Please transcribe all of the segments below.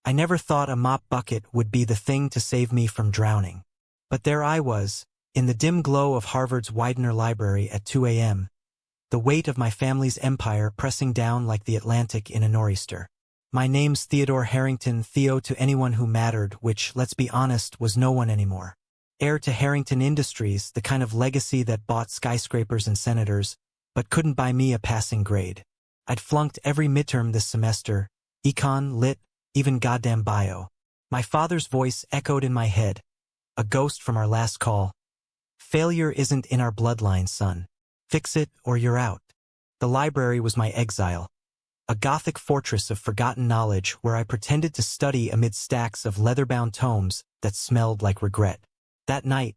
I never thought a mop bucket would be the thing to save me from drowning. But there I was, in the dim glow of Harvard's Widener Library at 2 a.m., the weight of my family's empire pressing down like the Atlantic in a nor'easter. My name's Theodore Harrington, Theo to anyone who mattered, which, let's be honest, was no one anymore. Heir to Harrington Industries, the kind of legacy that bought skyscrapers and senators, but couldn't buy me a passing grade. I'd flunked every midterm this semester, econ, lit, even goddamn bio. My father's voice echoed in my head, a ghost from our last call. Failure isn't in our bloodline, son. Fix it or you're out. The library was my exile, a Gothic fortress of forgotten knowledge where I pretended to study amid stacks of leather-bound tomes that smelled like regret. That night,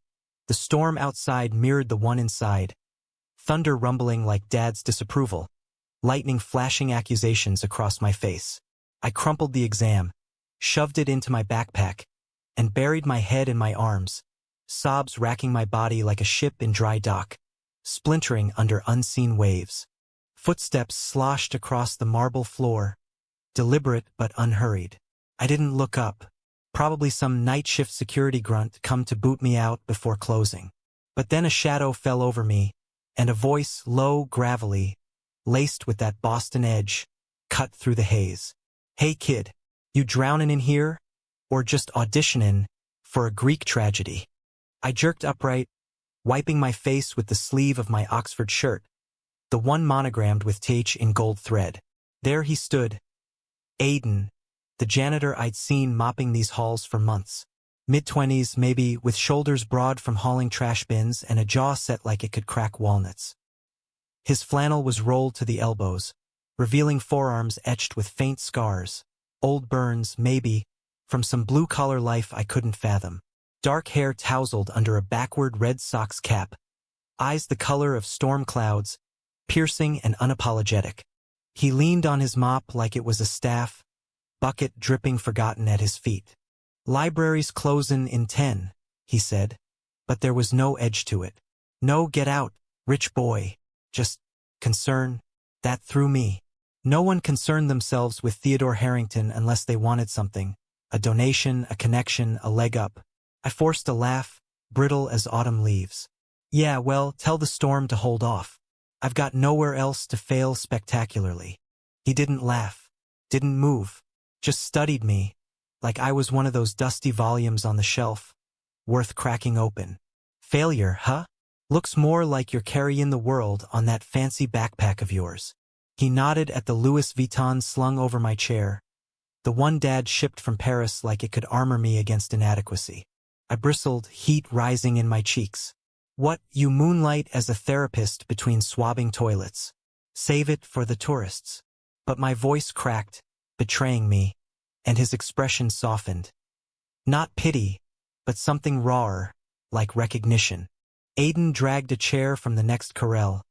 the storm outside mirrored the one inside, thunder rumbling like Dad's disapproval, lightning flashing accusations across my face. I crumpled the exam, shoved it into my backpack, and buried my head in my arms, sobs racking my body like a ship in dry dock, splintering under unseen waves. Footsteps sloshed across the marble floor, deliberate but unhurried. I didn't look up, probably some night shift security grunt come to boot me out before closing. But then a shadow fell over me, and a voice, low, gravelly, laced with that Boston edge, cut through the haze. Hey kid, you drownin' in here? Or just auditionin' for a Greek tragedy? I jerked upright, wiping my face with the sleeve of my Oxford shirt, the one monogrammed with TH in gold thread. There he stood, Aiden, the janitor I'd seen mopping these halls for months. Mid-20s, maybe, with shoulders broad from hauling trash bins and a jaw set like it could crack walnuts. His flannel was rolled to the elbows, revealing forearms etched with faint scars, old burns, maybe, from some blue-collar life I couldn't fathom. Dark hair tousled under a backward Red Sox cap, eyes the color of storm clouds, piercing and unapologetic. He leaned on his mop like it was a staff, bucket dripping forgotten at his feet. Library's closin' in 10, he said, but there was no edge to it. No get out, rich boy, just concern. That threw me. No one concerned themselves with Theodore Harrington unless they wanted something, a donation, a connection, a leg up. I forced a laugh, brittle as autumn leaves. Yeah, well, tell the storm to hold off. I've got nowhere else to fail spectacularly. He didn't laugh, didn't move, just studied me, like I was one of those dusty volumes on the shelf, worth cracking open. Failure, huh? Looks more like you're carrying the world on that fancy backpack of yours. He nodded at the Louis Vuitton slung over my chair, the one Dad shipped from Paris like it could armor me against inadequacy. I bristled, heat rising in my cheeks. What, you moonlight as a therapist between swabbing toilets? Save it for the tourists. But my voice cracked, betraying me, and his expression softened. Not pity, but something rawer, like recognition. Aiden dragged a chair from the next corral,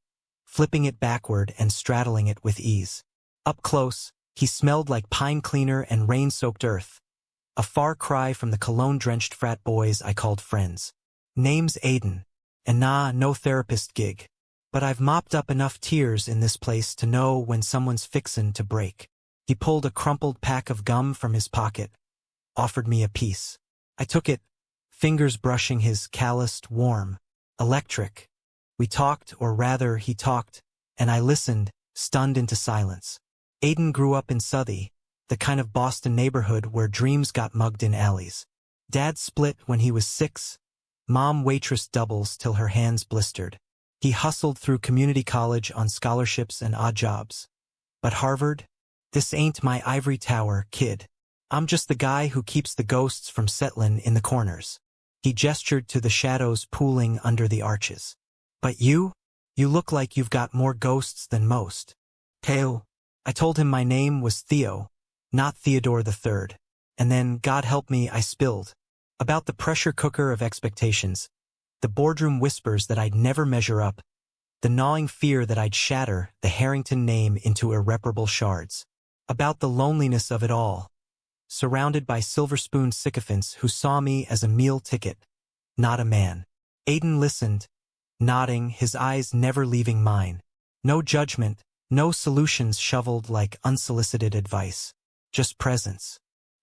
flipping it backward and straddling it with ease. Up close, he smelled like pine cleaner and rain-soaked earth, a far cry from the cologne-drenched frat boys I called friends. Name's Aiden, and nah, no therapist gig. But I've mopped up enough tears in this place to know when someone's fixin' to break. He pulled a crumpled pack of gum from his pocket, offered me a piece. I took it, fingers brushing his calloused, warm, electric. We talked, or rather he talked, and I listened, stunned into silence. Aiden grew up in Southie, the kind of Boston neighborhood where dreams got mugged in alleys. Dad split when he was 6, Mom waitress doubles till her hands blistered. He hustled through community college on scholarships and odd jobs. But Harvard? This ain't my ivory tower, kid. I'm just the guy who keeps the ghosts from settlin' in the corners. He gestured to the shadows pooling under the arches. But you? You look like you've got more ghosts than most. Theo. I told him my name was Theo, not Theodore III. And then, God help me, I spilled. About the pressure cooker of expectations, the boardroom whispers that I'd never measure up, the gnawing fear that I'd shatter the Harrington name into irreparable shards. About the loneliness of it all, surrounded by silver-spoon sycophants who saw me as a meal ticket, not a man. Aiden listened, nodding, his eyes never leaving mine. No judgment, no solutions shoveled like unsolicited advice. Just presence.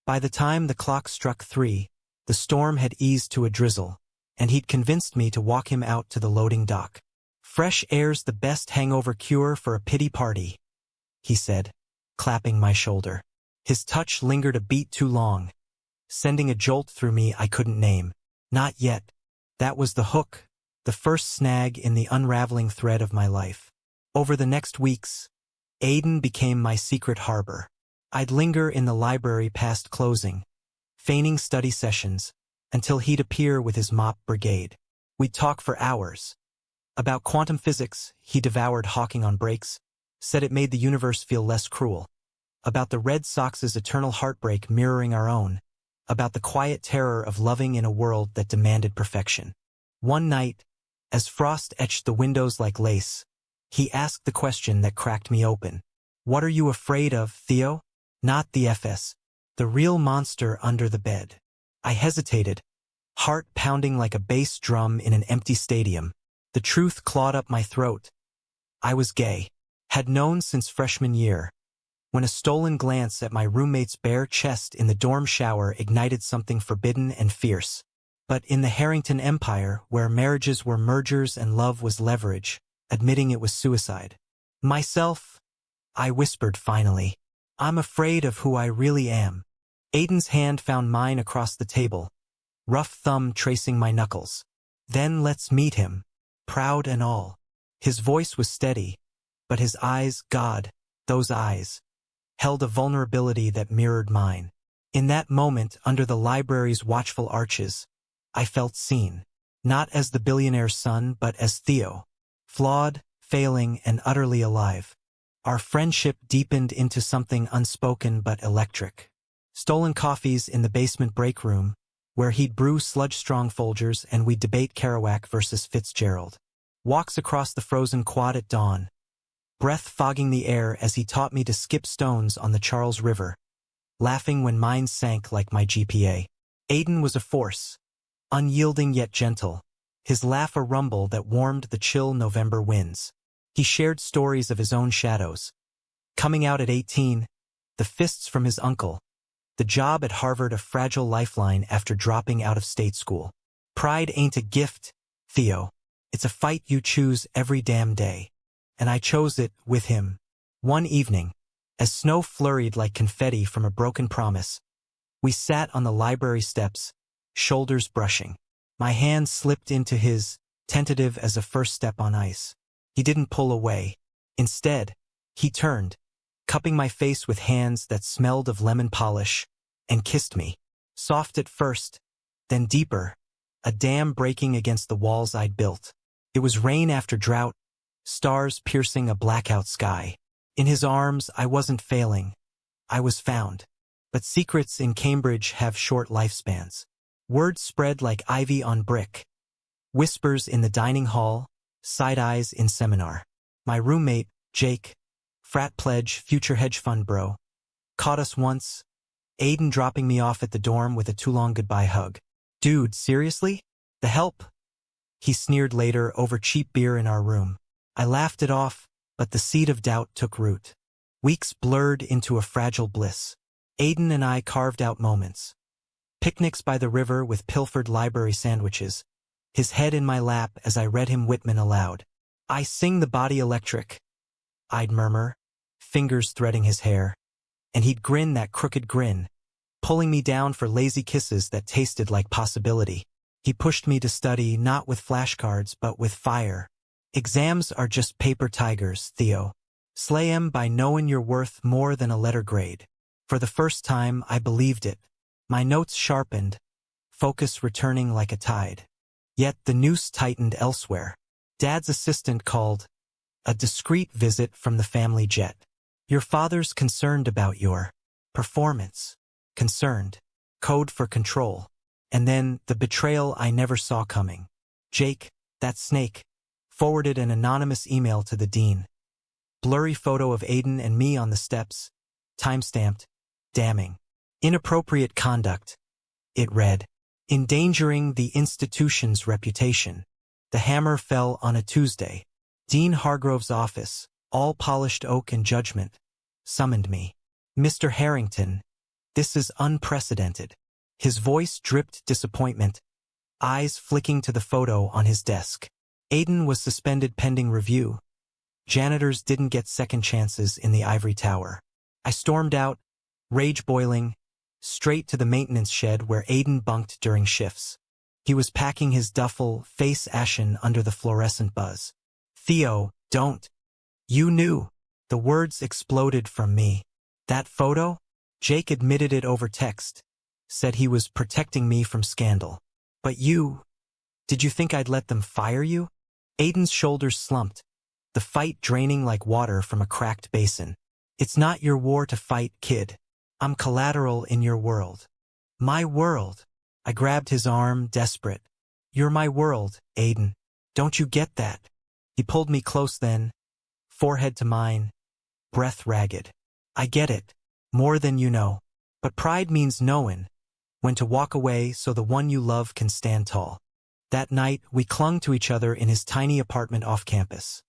By the time the clock struck 3, the storm had eased to a drizzle, and he'd convinced me to walk him out to the loading dock. "Fresh air's the best hangover cure for a pity party," he said, clapping my shoulder. His touch lingered a beat too long, sending a jolt through me I couldn't name. Not yet. That was the hook, the first snag in the unraveling thread of my life. Over the next weeks, Aiden became my secret harbor. I'd linger in the library past closing, feigning study sessions, until he'd appear with his mop brigade. We'd talk for hours. About quantum physics, he devoured hawking on breaks, said it made the universe feel less cruel. About the Red Sox's eternal heartbreak mirroring our own. About the quiet terror of loving in a world that demanded perfection. One night, as frost etched the windows like lace, he asked the question that cracked me open. "What are you afraid of, Theo?" "Not the FS. The real monster under the bed." I hesitated, heart pounding like a bass drum in an empty stadium. The truth clawed up my throat. I was gay. Had known since freshman year, when a stolen glance at my roommate's bare chest in the dorm shower ignited something forbidden and fierce. But in the Harrington Empire, where marriages were mergers and love was leverage, admitting it was suicide. "Myself," I whispered finally. "I'm afraid of who I really am." Aiden's hand found mine across the table, rough thumb tracing my knuckles. "Then let's meet him, proud and all." His voice was steady, but his eyes, God, those eyes, held a vulnerability that mirrored mine. In that moment, under the library's watchful arches, I felt seen, not as the billionaire's son, but as Theo, flawed, failing, and utterly alive. Our friendship deepened into something unspoken but electric. Stolen coffees in the basement break room, where he'd brew sludge-strong Folgers and we'd debate Kerouac versus Fitzgerald. Walks across the frozen quad at dawn, breath fogging the air as he taught me to skip stones on the Charles River, laughing when mine sank like my GPA. Aiden was a force, unyielding yet gentle, his laugh a rumble that warmed the chill November winds. He shared stories of his own shadows. Coming out at 18, the fists from his uncle, the job at Harvard a fragile lifeline after dropping out of state school. Pride ain't a gift, Theo. It's a fight you choose every damn day. And I chose it with him. One evening, as snow flurried like confetti from a broken promise, we sat on the library steps, shoulders brushing. My hand slipped into his, tentative as a first step on ice. He didn't pull away. Instead, he turned, cupping my face with hands that smelled of lemon polish, and kissed me. Soft at first, then deeper, a dam breaking against the walls I'd built. It was rain after drought, stars piercing a blackout sky. In his arms, I wasn't failing. I was found. But secrets in Cambridge have short lifespans. Words spread like ivy on brick. Whispers in the dining hall, side-eyes in seminar. My roommate, Jake, frat pledge, future hedge fund bro, caught us once, Aiden dropping me off at the dorm with a too-long goodbye hug. "Dude, seriously? The help?" He sneered later over cheap beer in our room. I laughed it off, but the seed of doubt took root. Weeks blurred into a fragile bliss. Aiden and I carved out moments. Picnics by the river with pilfered library sandwiches, his head in my lap as I read him Whitman aloud. "I sing the body electric," I'd murmur, fingers threading his hair. And he'd grin that crooked grin, pulling me down for lazy kisses that tasted like possibility. He pushed me to study not with flashcards but with fire. "Exams are just paper tigers, Theo. Slay 'em by knowing you're worth more than a letter grade." For the first time, I believed it. My notes sharpened, focus returning like a tide. Yet the noose tightened elsewhere. Dad's assistant called. A discreet visit from the family jet. "Your father's concerned about your performance." Concerned. Code for control. And then, the betrayal I never saw coming. Jake, that snake, forwarded an anonymous email to the dean. Blurry photo of Aiden and me on the steps. Timestamped. Damning. Inappropriate conduct. It read. Endangering the institution's reputation. The hammer fell on a Tuesday. Dean Hargrove's office, all polished oak and judgment, summoned me. "Mr. Harrington, This is unprecedented. His voice dripped disappointment, eyes flicking to the photo on his desk. Aiden was suspended pending review. Janitors didn't get second chances in the ivory tower. I stormed out, rage boiling, straight to the maintenance shed where Aiden bunked during shifts. He was packing his duffel, face ashen under the fluorescent buzz. "Theo, don't. You knew." The words exploded from me. "That photo?" Jake admitted it over text, said he was protecting me from scandal. "But you, did you think I'd let them fire you?" Aiden's shoulders slumped, the fight draining like water from a cracked basin. "It's not your war to fight, kid. I'm collateral in your world." "My world." I grabbed his arm, desperate. "You're my world, Aiden. Don't you get that?" He pulled me close then, forehead to mine, breath ragged. "I get it. More than you know. But pride means knowing when to walk away so the one you love can stand tall." That night, we clung to each other in his tiny apartment off campus.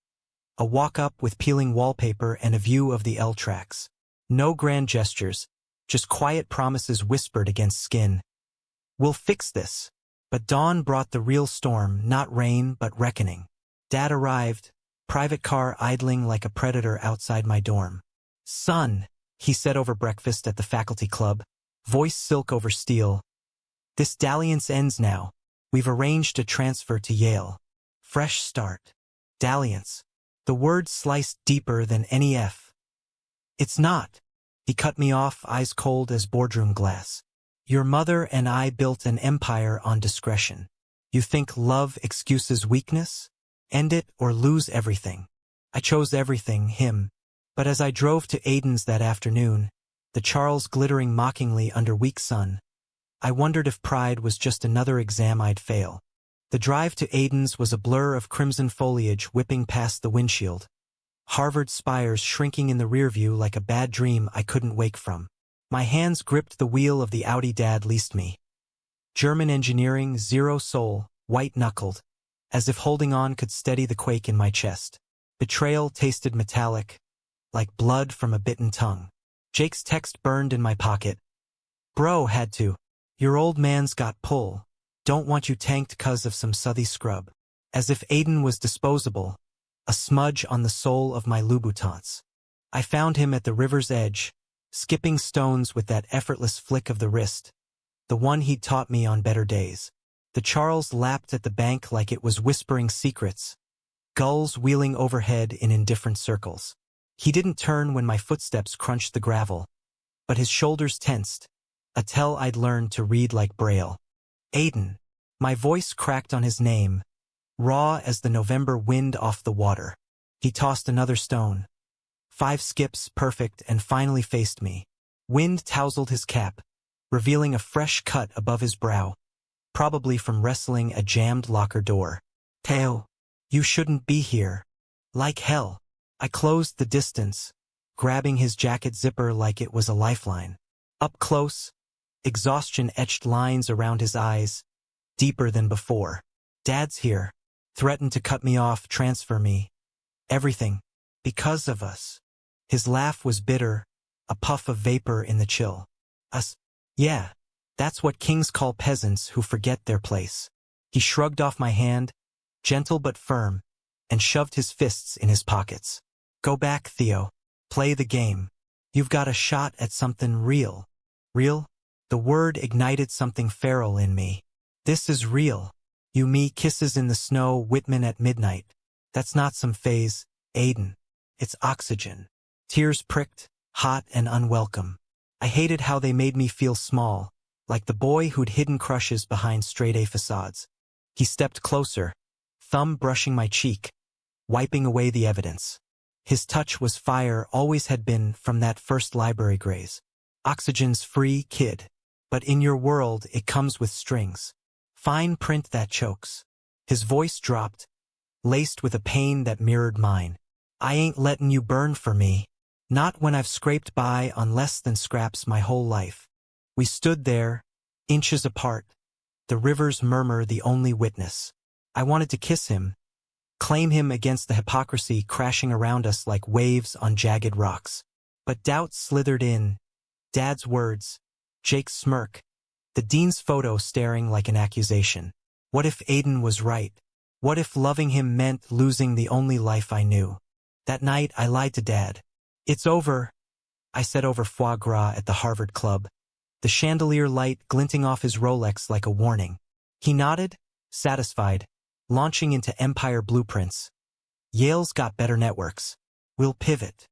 A walk-up with peeling wallpaper and a view of the L tracks. No grand gestures, just quiet promises whispered against skin. "We'll fix this." But dawn brought the real storm, not rain, but reckoning. Dad arrived, private car idling like a predator outside my dorm. "Son," he said over breakfast at the faculty club, voice silk over steel. "This dalliance ends now. We've arranged to transfer to Yale. Fresh start." Dalliance. The word sliced deeper than any F. "It's not." He cut me off, eyes cold as boardroom glass. "Your mother and I built an empire on discretion. You think love excuses weakness? End it or lose everything." I chose everything, him. But as I drove to Aiden's that afternoon, the Charles glittering mockingly under weak sun, I wondered if pride was just another exam I'd fail. The drive to Aiden's was a blur of crimson foliage whipping past the windshield. Harvard spires shrinking in the rearview like a bad dream I couldn't wake from. My hands gripped the wheel of the Audi Dad leased me. German engineering, zero soul, white-knuckled, as if holding on could steady the quake in my chest. Betrayal tasted metallic, like blood from a bitten tongue. Jake's text burned in my pocket. "Bro had to. Your old man's got pull. Don't want you tanked 'cause of some suthy scrub." As if Aiden was disposable, a smudge on the sole of my Louboutins. I found him at the river's edge, skipping stones with that effortless flick of the wrist, the one he'd taught me on better days. The Charles lapped at the bank like it was whispering secrets, gulls wheeling overhead in indifferent circles. He didn't turn when my footsteps crunched the gravel, but his shoulders tensed, a tell I'd learned to read like Braille. "Aiden." My voice cracked on his name, raw as the November wind off the water. He tossed another stone. 5 skips, perfect, and finally faced me. Wind tousled his cap, revealing a fresh cut above his brow, probably from wrestling a jammed locker door. "Theo, you shouldn't be here." "Like hell." I closed the distance, grabbing his jacket zipper like it was a lifeline. Up close, exhaustion etched lines around his eyes, deeper than before. "Dad's here. Threatened to cut me off, transfer me. Everything. Because of us." His laugh was bitter, a puff of vapor in the chill. "Us? Yeah. That's what kings call peasants who forget their place." He shrugged off my hand, gentle but firm, and shoved his fists in his pockets. "Go back, Theo. Play the game. You've got a shot at something real." "Real?" The word ignited something feral in me. "This is real. You, me, kisses in the snow, Whitman at midnight. That's not some phase, Aiden. It's oxygen." Tears pricked, hot and unwelcome. I hated how they made me feel small, like the boy who'd hidden crushes behind straight-A facades. He stepped closer, thumb brushing my cheek, wiping away the evidence. His touch was fire, always had been from that first library graze. "Oxygen's free, kid. But in your world, it comes with strings. Fine print that chokes." His voice dropped, laced with a pain that mirrored mine. "I ain't letting you burn for me. Not when I've scraped by on less than scraps my whole life." We stood there, inches apart, the river's murmur the only witness. I wanted to kiss him, claim him against the hypocrisy crashing around us like waves on jagged rocks. But doubt slithered in. Dad's words, Jake's smirk. The dean's photo staring like an accusation. What if Aiden was right? What if loving him meant losing the only life I knew? That night, I lied to Dad. It's over, I said over foie gras at the Harvard Club, the chandelier light glinting off his Rolex like a warning. He nodded, satisfied, launching into empire blueprints. Yale's got better networks. We'll pivot,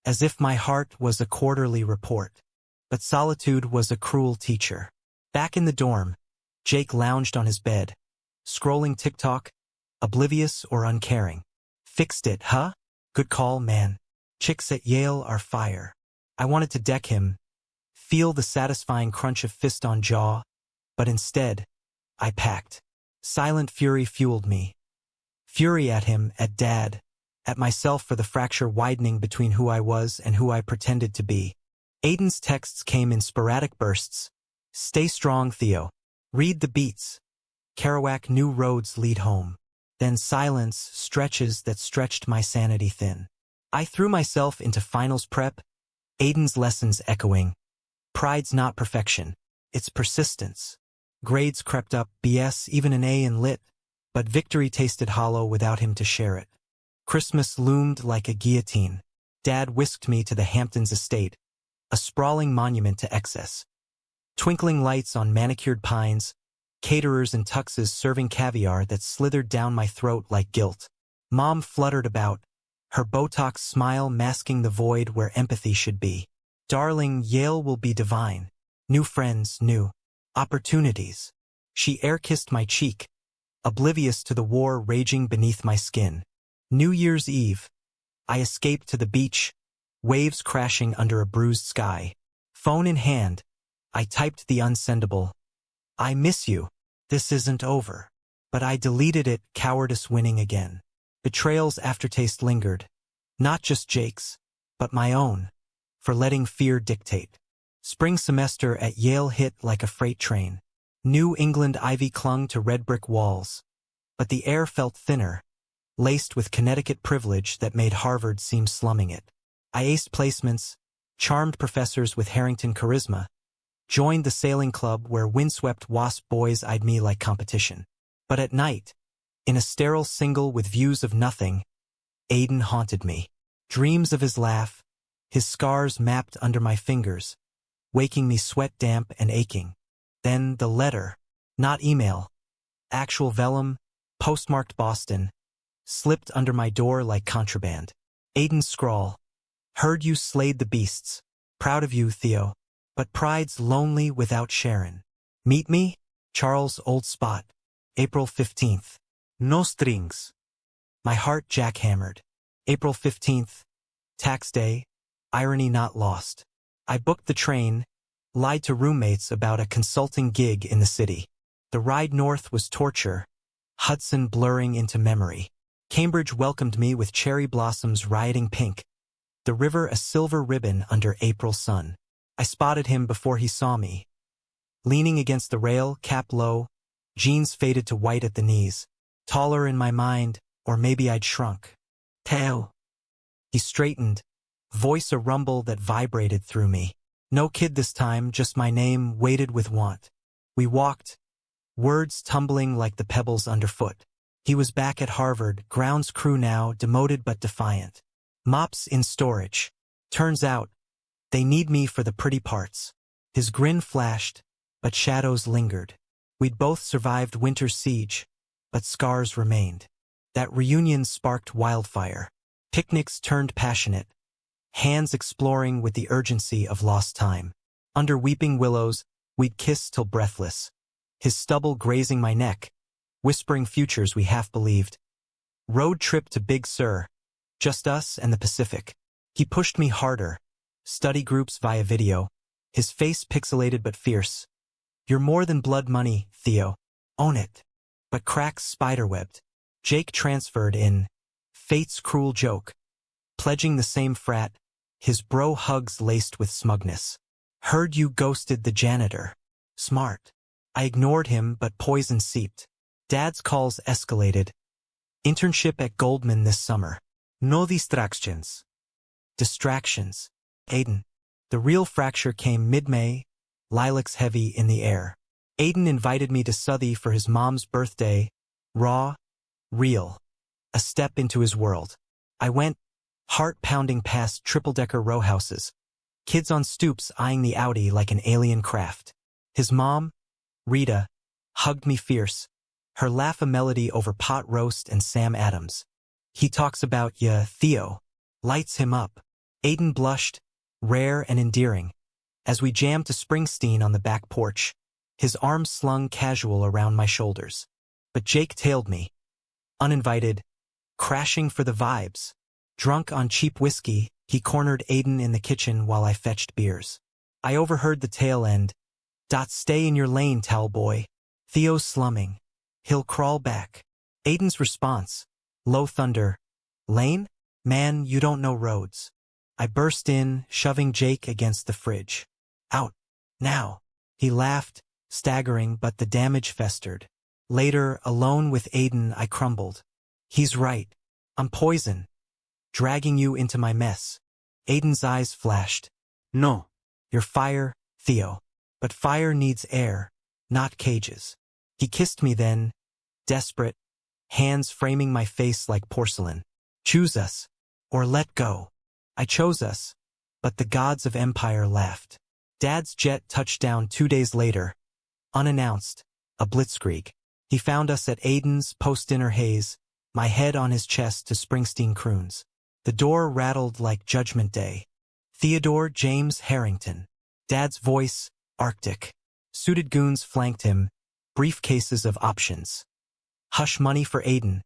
as if my heart was a quarterly report. But solitude was a cruel teacher. Back in the dorm, Jake lounged on his bed, scrolling TikTok, oblivious or uncaring. Fixed it, huh? Good call, man. Chicks at Yale are fire. I wanted to deck him, feel the satisfying crunch of fist on jaw, but instead, I packed. Silent fury fueled me. Fury at him, at Dad, at myself for the fracture widening between who I was and who I pretended to be. Aiden's texts came in sporadic bursts. Stay strong, Theo. Read the beats. Kerouac, new roads lead home. Then silence, stretches that stretched my sanity thin. I threw myself into finals prep, Aiden's lessons echoing. Pride's not perfection, it's persistence. Grades crept up, BS, even an A in lit, but victory tasted hollow without him to share it. Christmas loomed like a guillotine. Dad whisked me to the Hamptons estate, a sprawling monument to excess. Twinkling lights on manicured pines, caterers in tuxes serving caviar that slithered down my throat like guilt. Mom fluttered about, her Botox smile masking the void where empathy should be. Darling, Yale will be divine. New friends, new opportunities. She air-kissed my cheek, oblivious to the war raging beneath my skin. New Year's Eve. I escaped to the beach, waves crashing under a bruised sky. Phone in hand, I typed the unsendable. I miss you. This isn't over. But I deleted it, cowardice winning again. Betrayal's aftertaste lingered. Not just Jake's, but my own, for letting fear dictate. Spring semester at Yale hit like a freight train. New England ivy clung to red brick walls. But the air felt thinner, laced with Connecticut privilege that made Harvard seem slumming it. I aced placements, charmed professors with Harrington charisma, joined the sailing club where windswept WASP boys eyed me like competition. But at night, in a sterile single with views of nothing, Aiden haunted me. Dreams of his laugh, his scars mapped under my fingers, waking me sweat damp and aching. Then the letter, not email, actual vellum, postmarked Boston, slipped under my door like contraband. Aiden's scrawl. Heard you slayed the beasts. Proud of you, Theo. But pride's lonely without Sharon. Meet me? Charles, old spot. April 15th. No strings. My heart jackhammered. April 15th. Tax day. Irony not lost. I booked the train, lied to roommates about a consulting gig in the city. The ride north was torture, Hudson blurring into memory. Cambridge welcomed me with cherry blossoms rioting pink, the river a silver ribbon under April sun. I spotted him before he saw me. Leaning against the rail, cap low, jeans faded to white at the knees. Taller in my mind, or maybe I'd shrunk. Theo. He straightened, voice a rumble that vibrated through me. No kid this time, just my name weighted with want. We walked, words tumbling like the pebbles underfoot. He was back at Harvard, grounds crew now, demoted but defiant. Mops in storage. Turns out, they need me for the pretty parts. His grin flashed, but shadows lingered. We'd both survived winter's siege, but scars remained. That reunion sparked wildfire. Picnics turned passionate, hands exploring with the urgency of lost time. Under weeping willows, we'd kiss till breathless. His stubble grazing my neck, whispering futures we half believed. Road trip to Big Sur, just us and the Pacific. He pushed me harder, study groups via video, his face pixelated but fierce. You're more than blood money, Theo. Own it. But cracks spiderwebbed. Jake transferred in, fate's cruel joke. Pledging the same frat, his bro hugs laced with smugness. Heard you ghosted the janitor. Smart. I ignored him, but poison seeped. Dad's calls escalated. Internship at Goldman this summer. No distractions. Distractions. Aiden. The real fracture came mid-May, lilacs heavy in the air. Aiden invited me to Southie for his mom's birthday. Raw, real. A step into his world. I went, heart pounding past triple-decker row houses. Kids on stoops eyeing the Audi like an alien craft. His mom, Rita, hugged me fierce. Her laugh a melody over pot roast and Sam Adams. He talks about ya, Theo. Lights him up. Aiden blushed, rare and endearing, as we jammed to Springsteen on the back porch, his arms slung casual around my shoulders. But Jake tailed me. Uninvited, crashing for the vibes. Drunk on cheap whiskey, he cornered Aiden in the kitchen while I fetched beers. I overheard the tail end. Stay in your lane, towel boy. Theo's slumming. He'll crawl back. Aiden's response. Low thunder. Lane? Man, you don't know roads. I burst in, shoving Jake against the fridge. Out. Now. He laughed, staggering, but the damage festered. Later, alone with Aiden, I crumbled. He's right. I'm poison. Dragging you into my mess. Aiden's eyes flashed. No. You're fire, Theo. But fire needs air, not cages. He kissed me then, desperate, hands framing my face like porcelain. Choose us, or let go. I chose us, but the gods of empire laughed. Dad's jet touched down 2 days later, unannounced, a blitzkrieg. He found us at Aiden's post-dinner haze, my head on his chest to Springsteen croons. The door rattled like Judgment Day. Theodore James Harrington. Dad's voice, Arctic. Suited goons flanked him, briefcases of options. Hush money for Aiden.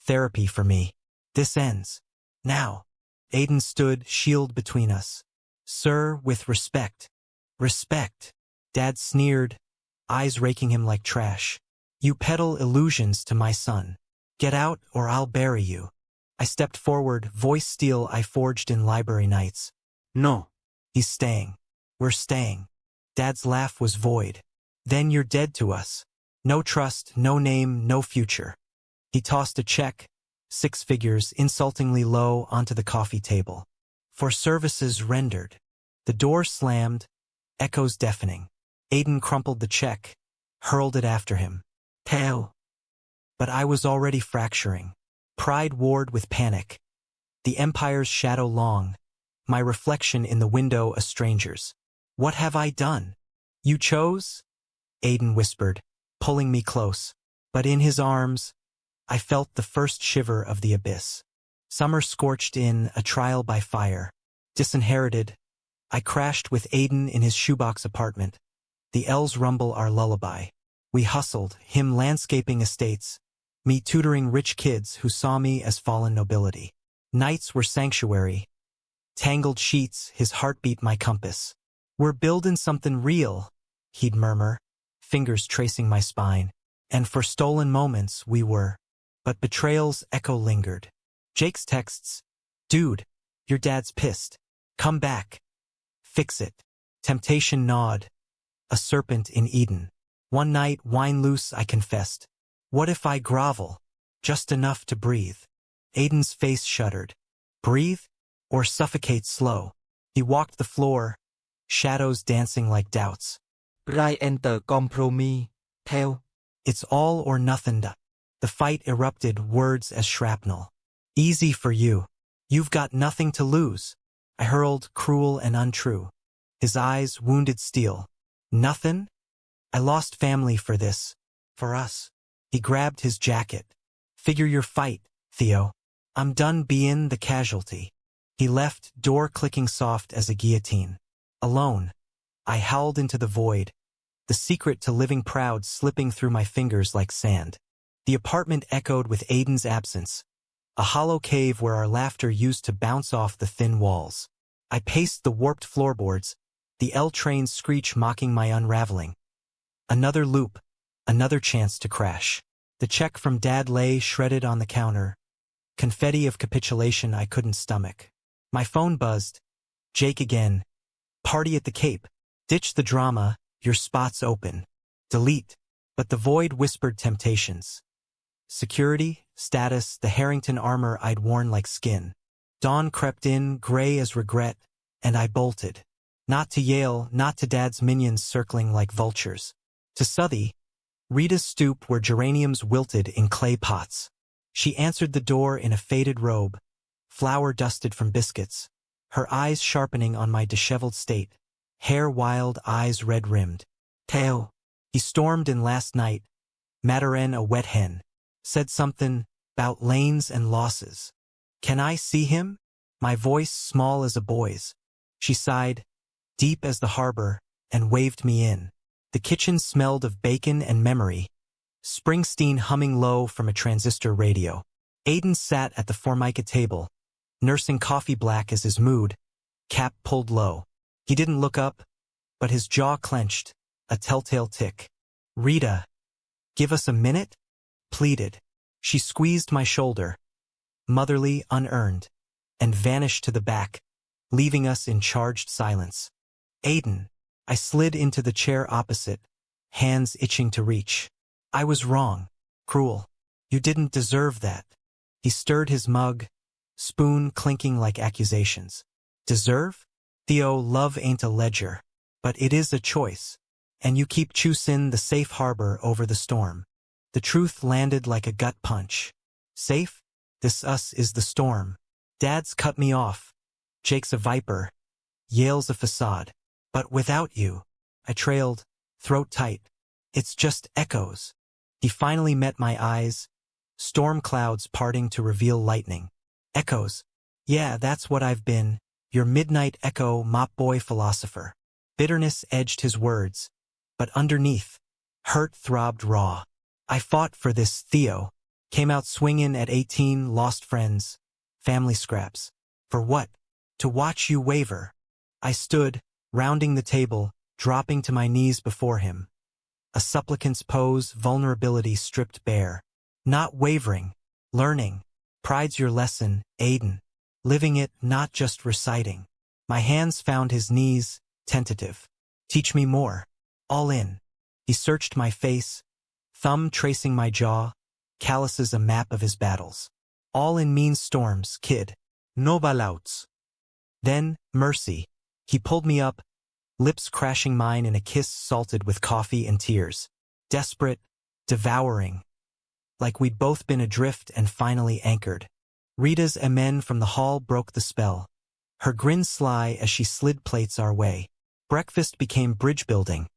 Therapy for me. This ends. Now. Aiden stood, shield between us. Sir, with respect. Respect. Dad sneered, eyes raking him like trash. You peddle illusions to my son. Get out or I'll bury you. I stepped forward, voice steel I forged in library nights. No. He's staying. We're staying. Dad's laugh was void. Then you're dead to us. No trust, no name, no future. He tossed a check, 6 figures, insultingly low, onto the coffee table. For services rendered. The door slammed, echoes deafening. Aiden crumpled the check, hurled it after him. Teo. But I was already fracturing. Pride warred with panic. The empire's shadow long, my reflection in the window a stranger's. What have I done? You chose? Aiden whispered, pulling me close. But in his arms, I felt the first shiver of the abyss. Summer scorched in, a trial by fire. Disinherited, I crashed with Aiden in his shoebox apartment. The elves rumble our lullaby. We hustled, him landscaping estates, me tutoring rich kids who saw me as fallen nobility. Nights were sanctuary. Tangled sheets, his heartbeat my compass. We're buildin' something real, he'd murmur, fingers tracing my spine. And for stolen moments we were. But betrayal's echo lingered. Jake's texts. Dude, your dad's pissed. Come back. Fix it. Temptation gnawed. A serpent in Eden. One night, wine loose, I confessed. What if I grovel? Just enough to breathe. Aiden's face shuddered. Breathe? Or suffocate slow? He walked the floor, shadows dancing like doubts. Rai enter compromis, Theo. It's all or nothing. The fight erupted, words as shrapnel. Easy for you. You've got nothing to lose. I hurled, cruel and untrue. His eyes, wounded steel. Nothing? I lost family for this. For us. He grabbed his jacket. Figure your fight, Theo. I'm done being the casualty. He left, door clicking soft as a guillotine. Alone. I howled into the void. The secret to living proud slipping through my fingers like sand. The apartment echoed with Aiden's absence. A hollow cave where our laughter used to bounce off the thin walls. I paced the warped floorboards, the L-train's screech mocking my unraveling. Another loop, another chance to crash. The check from Dad lay shredded on the counter. Confetti of capitulation I couldn't stomach. My phone buzzed. Jake again. Party at the Cape. Ditch the drama, your spot's open. Delete. But the void whispered temptations. Security, status, the Harrington armor I'd worn like skin. Dawn crept in, gray as regret, and I bolted. Not to Yale, not to Dad's minions circling like vultures. To Southie, Rita's stoop where geraniums wilted in clay pots. She answered the door in a faded robe, flour dusted from biscuits, her eyes sharpening on my disheveled state, hair wild, eyes red-rimmed. Teo. He stormed in last night, Madaren a wet hen, said something about lanes and losses. Can I see him? My voice small as a boy's. She sighed, deep as the harbor, and waved me in. The kitchen smelled of bacon and memory, Springsteen humming low from a transistor radio. Aiden sat at the Formica table, nursing coffee black as his mood, cap pulled low. He didn't look up, but his jaw clenched, a telltale tick. Rita, give us a minute? Pleaded. She squeezed my shoulder, motherly, unearned, and vanished to the back, leaving us in charged silence. Aiden. I slid into the chair opposite, hands itching to reach. I was wrong. Cruel. You didn't deserve that. He stirred his mug, spoon clinking like accusations. Deserve? Theo, love ain't a ledger, but it is a choice. And you keep choosing the safe harbor over the storm. The truth landed like a gut punch. Safe? This us is the storm. Dad's cut me off. Jake's a viper. Yale's a facade. But without you, I trailed, throat tight. It's just echoes. He finally met my eyes, storm clouds parting to reveal lightning. Echoes. Yeah, that's what I've been, your midnight echo mop boy philosopher. Bitterness edged his words, but underneath, hurt throbbed raw. I fought for this, Theo. Came out swinging at 18, lost friends, family scraps. For what? To watch you waver. I stood, rounding the table, dropping to my knees before him. A supplicant's pose, vulnerability stripped bare. Not wavering, learning. Pride's your lesson, Aiden. Living it, not just reciting. My hands found his knees, tentative. Teach me more. All in. He searched my face, thumb tracing my jaw, calluses a map of his battles. All in mean storms, kid. No bailouts. Then, mercy. He pulled me up, lips crashing mine in a kiss salted with coffee and tears. Desperate, devouring. Like we'd both been adrift and finally anchored. Rita's amen from the hall broke the spell. Her grin sly as she slid plates our way. Breakfast became bridge building.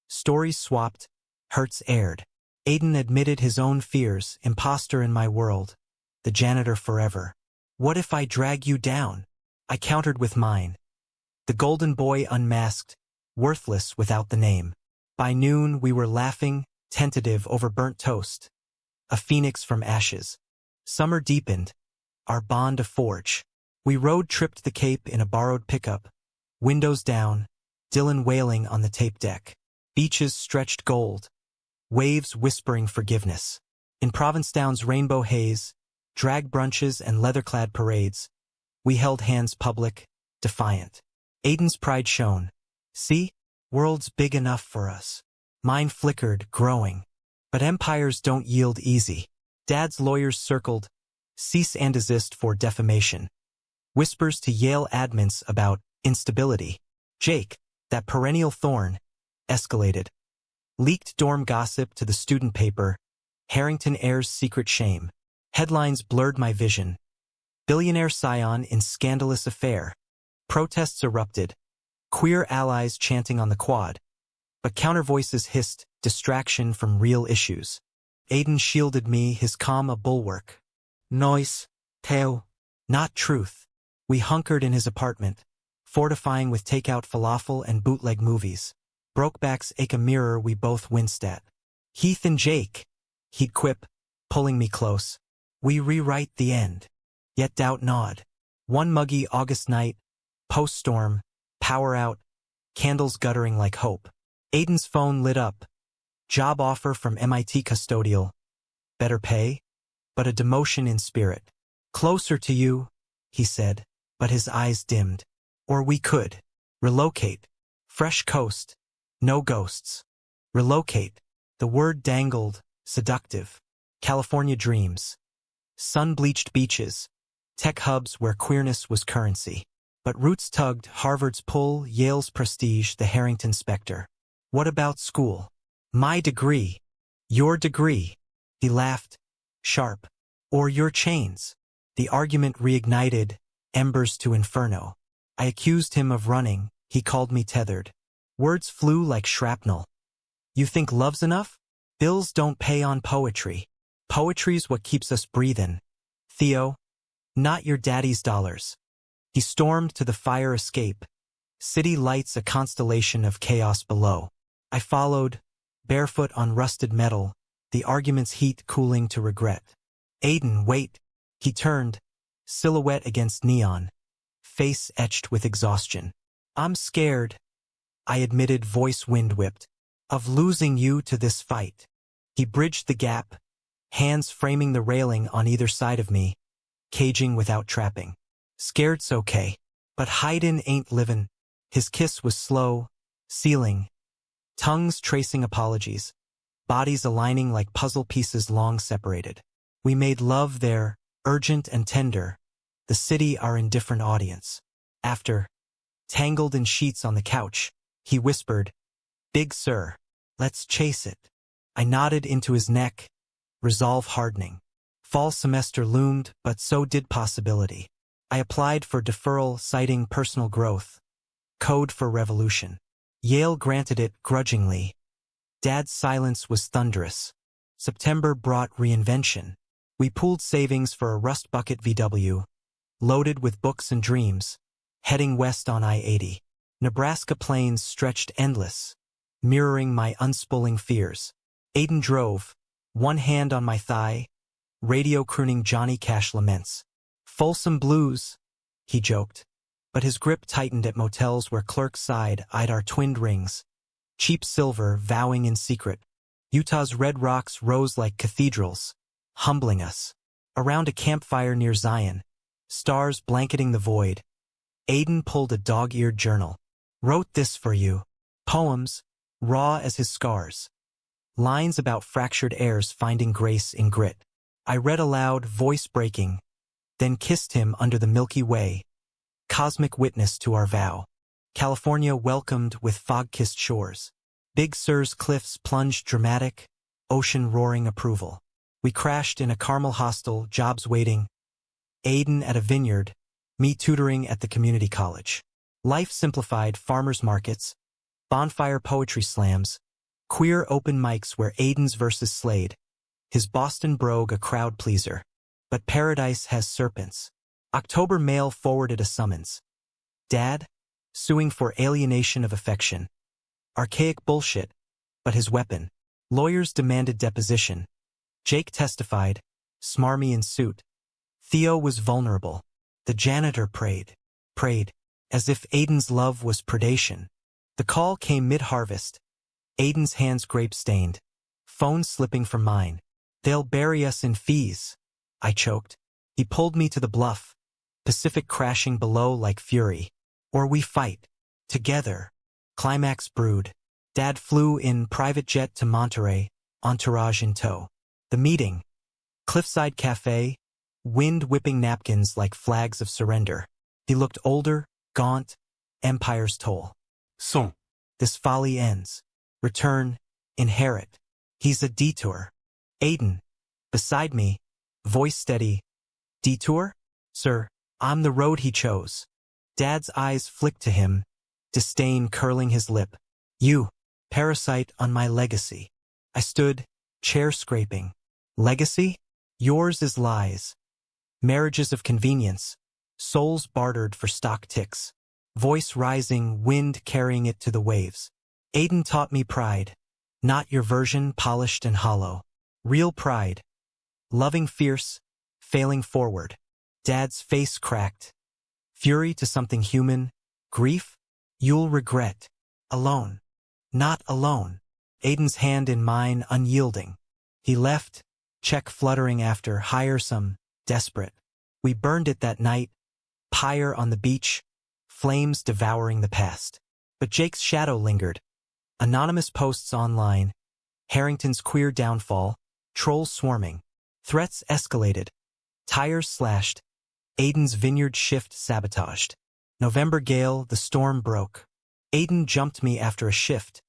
Stories swapped, hurts aired. Aiden admitted his own fears, imposter in my world. The janitor forever. What if I drag you down? I countered with mine. The golden boy unmasked, worthless without the name. By noon we were laughing, tentative over burnt toast. A phoenix from ashes. Summer deepened, our bond a forge. We road-tripped the Cape in a borrowed pickup. Windows down, Dylan wailing on the tape deck. Beaches stretched gold. Waves whispering forgiveness. In Provincetown's rainbow haze, drag brunches and leather-clad parades, we held hands public, defiant. Aiden's pride shone. See? World's big enough for us. Mine flickered, growing. But empires don't yield easy. Dad's lawyers circled, cease and desist for defamation. Whispers to Yale admins about instability. Jake, that perennial thorn, escalated. Leaked dorm gossip to the student paper. Harrington heirs secret shame. Headlines blurred my vision. Billionaire scion in scandalous affair. Protests erupted. Queer allies chanting on the quad. But counter voices hissed, distraction from real issues. Aiden shielded me, his calm a bulwark. Noise. Teo. Not truth. We hunkered in his apartment, fortifying with takeout falafel and bootleg movies. Brokeback's ache a mirror we both winced at. Heath and Jake, he'd quip, pulling me close. We rewrite the end. Yet doubt nod. One muggy August night, post-storm, power out, candles guttering like hope. Aiden's phone lit up. Job offer from MIT custodial. Better pay, but a demotion in spirit. Closer to you, he said, but his eyes dimmed. Or we could. Relocate. Fresh coast. No ghosts. Relocate. The word dangled, seductive. California dreams. Sun-bleached beaches. Tech hubs where queerness was currency. But Roots tugged, Harvard's pull, Yale's prestige, the Harrington specter. What about school? My degree. Your degree. He laughed, sharp. Or your chains. The argument reignited, embers to inferno. I accused him of running, he called me tethered. Words flew like shrapnel. You think love's enough? Bills don't pay on poetry. Poetry's what keeps us breathin'. Theo, not your daddy's dollars. He stormed to the fire escape. City lights a constellation of chaos below. I followed, barefoot on rusted metal, the argument's heat cooling to regret. Aiden, wait. He turned, silhouette against neon, face etched with exhaustion. I'm scared, I admitted, voice wind-whipped, of losing you to this fight. He bridged the gap, hands framing the railing on either side of me, caging without trapping. Scared's okay, but hidin' ain't livin'. His kiss was slow, sealing, tongues tracing apologies, bodies aligning like puzzle pieces long separated. We made love there, urgent and tender, the city our indifferent audience. After, tangled in sheets on the couch, he whispered, Big Sir, let's chase it. I nodded into his neck, resolve hardening. Fall semester loomed, but so did possibility. I applied for deferral, citing personal growth. Code for revolution. Yale granted it grudgingly. Dad's silence was thunderous. September brought reinvention. We pooled savings for a rust bucket VW, loaded with books and dreams, heading west on I-80. Nebraska plains stretched endless, mirroring my unspooling fears. Aiden drove, one hand on my thigh, radio crooning Johnny Cash laments. Folsom blues, he joked, but his grip tightened at motels where clerks side-eyed our twinned rings. Cheap silver vowing in secret. Utah's red rocks rose like cathedrals, humbling us. Around a campfire near Zion, stars blanketing the void, Aiden pulled a dog-eared journal. Wrote this for you. Poems, raw as his scars. Lines about fractured heirs finding grace in grit. I read aloud, voice breaking, then kissed him under the Milky Way, cosmic witness to our vow. California welcomed with fog-kissed shores. Big Sur's cliffs plunged dramatic, ocean roaring approval. We crashed in a Carmel hostel, jobs waiting. Aiden at a vineyard, me tutoring at the community college. Life simplified, farmers markets, bonfire poetry slams, queer open mics where Aiden's verses slayed. His Boston brogue a crowd pleaser. But paradise has serpents. October mail forwarded a summons. Dad, suing for alienation of affection. Archaic bullshit, but his weapon. Lawyers demanded deposition. Jake testified, smarmy in suit. Theo was vulnerable. The janitor prayed, as if Aiden's love was predation. The call came mid-harvest. Aiden's hands grape-stained. Phone slipping from mine. They'll bury us in fees. I choked. He pulled me to the bluff. Pacific crashing below like fury. Or we fight. Together. Climax brewed. Dad flew in private jet to Monterey, entourage in tow. The meeting. Cliffside cafe. Wind whipping napkins like flags of surrender. He looked older, gaunt, empire's toll. So, this folly ends. Return, inherit. He's a detour. Aiden, beside me, voice steady. Detour? Sir, I'm the road he chose. Dad's eyes flicked to him, disdain curling his lip. You, parasite on my legacy. I stood, chair scraping. Legacy? Yours is lies. Marriages of convenience. Souls bartered for stock ticks. Voice rising, wind carrying it to the waves. Aiden taught me pride. Not your version polished and hollow. Real pride. Loving fierce, failing forward. Dad's face cracked. Fury to something human. Grief? You'll regret. Alone. Not alone. Aiden's hand in mine unyielding. He left, check fluttering after, hire some, desperate. We burned it that night. Pyre on the beach. Flames devouring the past. But Jake's shadow lingered. Anonymous posts online. Harrington's queer downfall. Trolls swarming. Threats escalated. Tires slashed. Aiden's vineyard shift sabotaged. November gale, the storm broke. Aiden jumped me after a shift,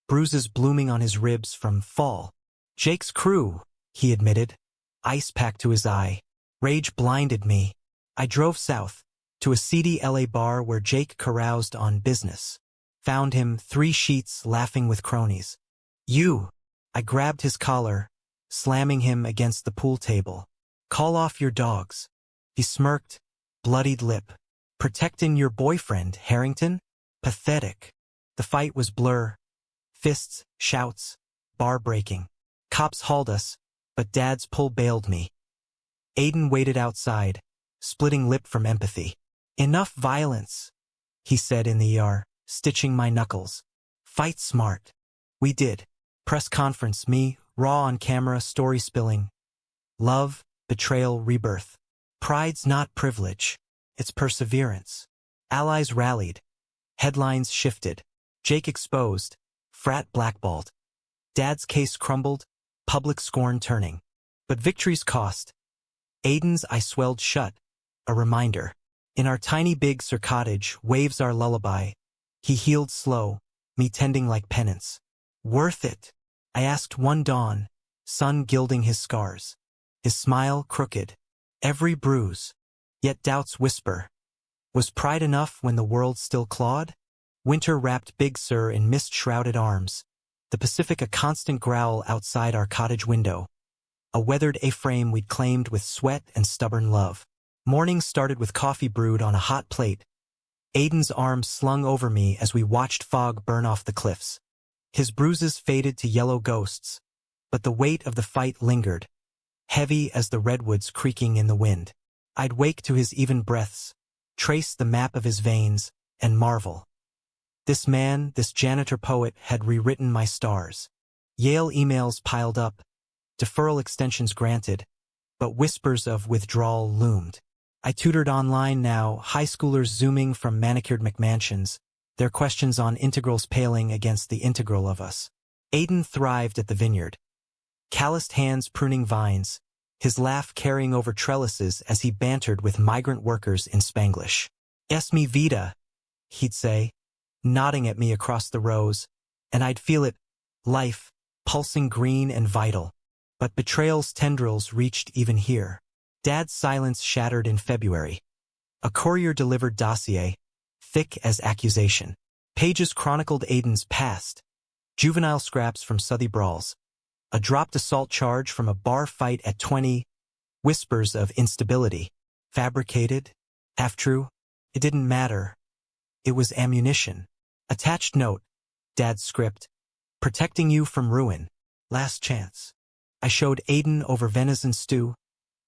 bruises blooming on his ribs from fall. Jake's crew, he admitted, ice pack to his eye. Rage blinded me. I drove south, to a seedy LA bar where Jake caroused on business. Found him 3 sheets laughing with cronies. You! I grabbed his collar, slamming him against the pool table. Call off your dogs. He smirked, bloodied lip. Protectin' your boyfriend, Harrington? Pathetic. The fight was blur. Fists, shouts, bar breaking. Cops hauled us, but Dad's pull bailed me. Aiden waited outside, splitting lip from empathy. Enough violence, he said in the ER, stitching my knuckles. Fight smart. We did. Press conference, me, raw on camera, story spilling. Love, betrayal, rebirth. Pride's not privilege. It's perseverance. Allies rallied. Headlines shifted. Jake exposed. Frat blackballed. Dad's case crumbled. Public scorn turning. But victory's cost. Aiden's I swelled shut. A reminder. In our tiny big Sir cottage, waves our lullaby. He healed slow, me tending like penance. Worth it? I asked one dawn, sun gilding his scars. His smile crooked. Every bruise. Yet doubts whisper. Was pride enough when the world still clawed? Winter wrapped Big Sir in mist-shrouded arms. The Pacific a constant growl outside our cottage window. A weathered A-frame we'd claimed with sweat and stubborn love. Mornings started with coffee brewed on a hot plate. Aiden's arms slung over me as we watched fog burn off the cliffs. His bruises faded to yellow ghosts, but the weight of the fight lingered, heavy as the redwoods creaking in the wind. I'd wake to his even breaths, trace the map of his veins, and marvel. This man, this janitor poet, had rewritten my stars. Yale emails piled up, deferral extensions granted, but whispers of withdrawal loomed. I tutored online now, high schoolers zooming from manicured McMansions, their questions on integrals paling against the integral of us. Aiden thrived at the vineyard. Calloused hands pruning vines, his laugh carrying over trellises as he bantered with migrant workers in Spanglish. Es mi vida, he'd say, nodding at me across the rows, and I'd feel it, life, pulsing green and vital. But betrayal's tendrils reached even here. Dad's silence shattered in February. A courier-delivered dossier, thick as accusation. Pages chronicled Aiden's past. Juvenile scraps from Southie brawls. A dropped assault charge from a bar fight at 20. Whispers of instability. Fabricated? Half-true? It didn't matter. It was ammunition. Attached note. Dad's script. Protecting you from ruin. Last chance. I showed Aiden over venison stew,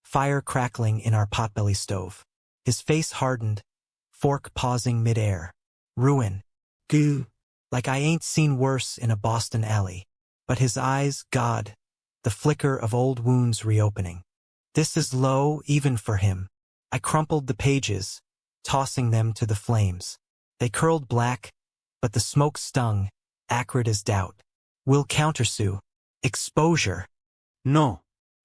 fire crackling in our potbelly stove. His face hardened, fork pausing midair. Ruin. Goo. Like I ain't seen worse in a Boston alley. But his eyes, God, the flicker of old wounds reopening. This is low even for him. I crumpled the pages, tossing them to the flames. They curled black, but the smoke stung, acrid as doubt. We'll countersue. Exposure. No.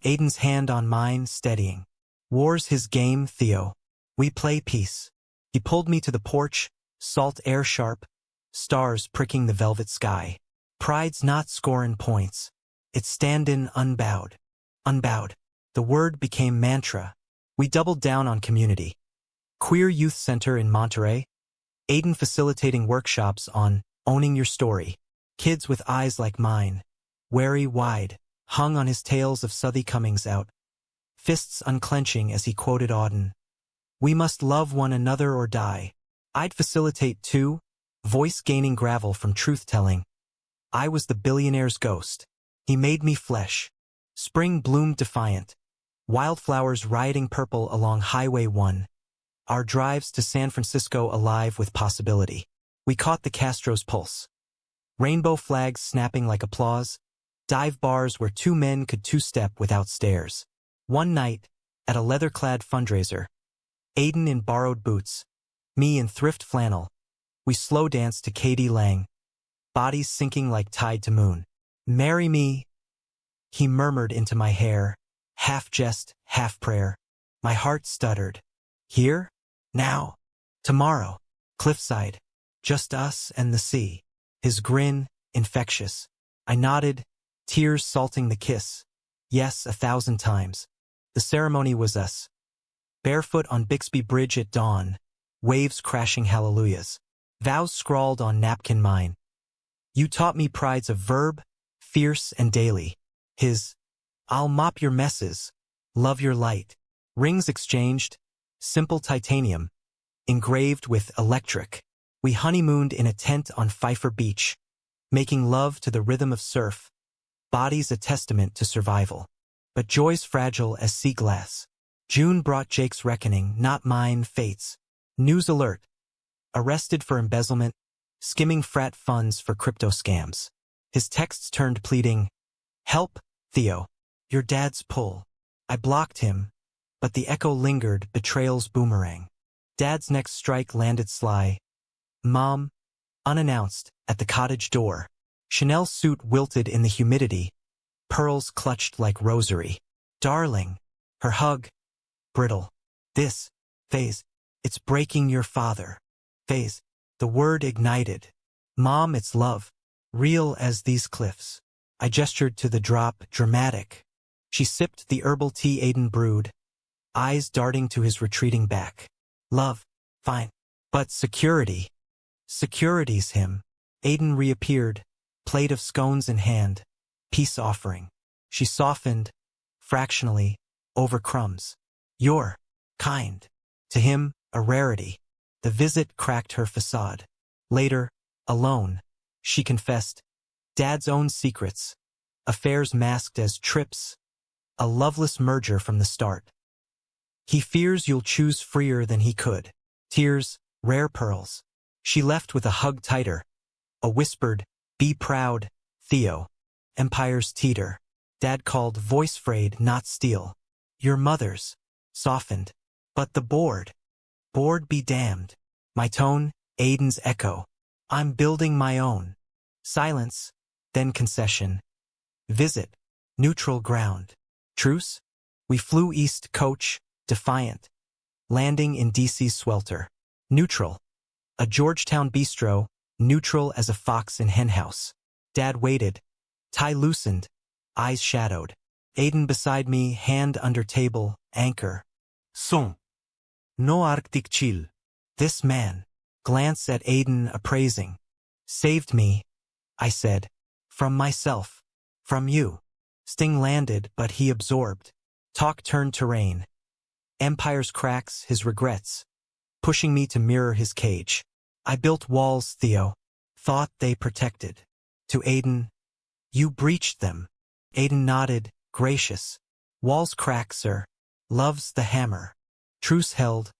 Aiden's hand on mine, steadying. War's his game, Theo. We play peace. He pulled me to the porch, salt air sharp, stars pricking the velvet sky. Pride's not scorin' points. It's standin' unbowed. Unbowed. The word became mantra. We doubled down on community. Queer Youth Center in Monterey. Aiden facilitating workshops on owning your story. Kids with eyes like mine, wary wide, hung on his tales of Southie comings out. Fists unclenching as he quoted Auden. We must love one another or die. I'd facilitate too, voice gaining gravel from truth-telling. I was the billionaire's ghost. He made me flesh. Spring bloomed defiant. Wildflowers rioting purple along Highway 1. Our drives to San Francisco alive with possibility. We caught the Castro's pulse. Rainbow flags snapping like applause. Dive bars where 2 men could two-step without stairs. One night, at a leather-clad fundraiser, Aiden in borrowed boots, me in thrift flannel, we slow danced to Katie Lang, bodies sinking like tide to moon. Marry me, he murmured into my hair, half jest, half prayer. My heart stuttered. Here? Now? Tomorrow? Cliffside. Just us and the sea. His grin, infectious. I nodded, tears salting the kiss. Yes, 1,000 times. The ceremony was us. Barefoot on Bixby Bridge at dawn. Waves crashing hallelujahs. Vows scrawled on napkin mine. You taught me prides of verb, fierce and daily. His, I'll mop your messes, love your light. Rings exchanged, simple titanium, engraved with electric. We honeymooned in a tent on Pfeiffer Beach, making love to the rhythm of surf, bodies a testament to survival. But joy's fragile as sea glass. June brought Jake's reckoning, not mine, fate's. News alert. Arrested for embezzlement, skimming frat funds for crypto scams. His texts turned pleading, help, Theo. Your dad's pull. I blocked him, but the echo lingered, betrayal's boomerang. Dad's next strike landed sly. Mom, unannounced, at the cottage door. Chanel's suit wilted in the humidity. Pearls clutched like rosary. Darling. Her hug. Brittle. This. Phase. It's breaking your father. Phase. The word ignited. Mom, it's love. Real as these cliffs. I gestured to the drop, dramatic. She sipped the herbal tea Aiden brewed, eyes darting to his retreating back. Love. Fine. But security. Security's him. Aiden reappeared, plate of scones in hand, peace offering. She softened, fractionally, over crumbs. You're kind. To him, a rarity. The visit cracked her facade. Later, alone, she confessed. Dad's own secrets. Affairs masked as trips. A loveless merger from the start. He fears you'll choose freer than he could. Tears, rare pearls. She left with a hug tighter. A whispered, be proud, Theo. Empire's teeter. Dad called voice frayed, not steel. Your mother's. Softened. But the board. Board be damned. My tone, Aiden's echo. I'm building my own. Silence, then concession. Visit. Neutral ground. Truce? We flew east coach, defiant. Landing in DC's swelter. Neutral. A Georgetown bistro, neutral as a fox in henhouse. Dad waited. Tie loosened. Eyes shadowed. Aiden beside me, hand under table, anchor. Son. No Arctic chill. This man. Glance at Aiden appraising. Saved me, I said. From myself. From you. Sting landed, but he absorbed. Talk turned to rain. Empire's cracks, his regrets. Pushing me to mirror his cage. I built walls, Theo. Thought they protected. To Aiden. You breached them. Aiden nodded, gracious. Walls crack, sir. Love's the hammer. Truce held.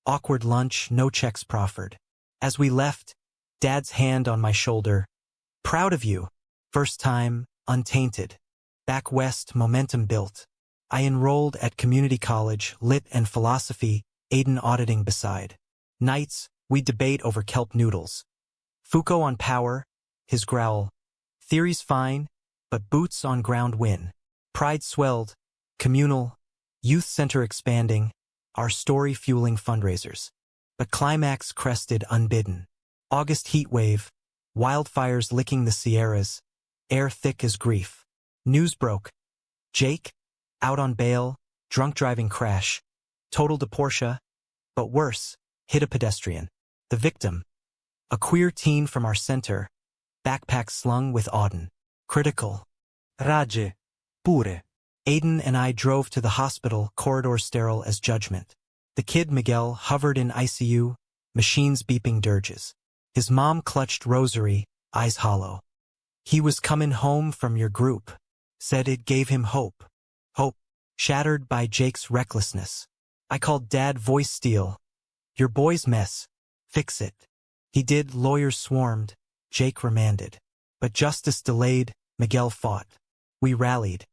Awkward lunch, no checks proffered. As we left, Dad's hand on my shoulder. Proud of you. First time, untainted. Back west, momentum built. I enrolled at community college, lit and philosophy, Aiden auditing beside. Nights, we debate over kelp noodles. Foucault on power, his growl. Theories fine, but boots on ground win. Pride swelled, communal, youth center expanding, our story fueling fundraisers. But climax crested unbidden. August heat wave, wildfires licking the Sierras, air thick as grief. News broke. Jake, out on bail, drunk driving crash. Totaled a Porsche, but worse, hit a pedestrian. The victim, a queer teen from our center, backpack slung with Auden. Critical. Rage. Pure. Aiden and I drove to the hospital, corridor sterile as judgment. The kid Miguel hovered in ICU, machines beeping dirges. His mom clutched rosary, eyes hollow. He was comin' home from your group. Said it gave him hope. Hope, shattered by Jake's recklessness. I called Dad voice steel. Your boy's mess. Fix it. He did, lawyers swarmed. Jake remanded. But justice delayed, Miguel fought. We rallied.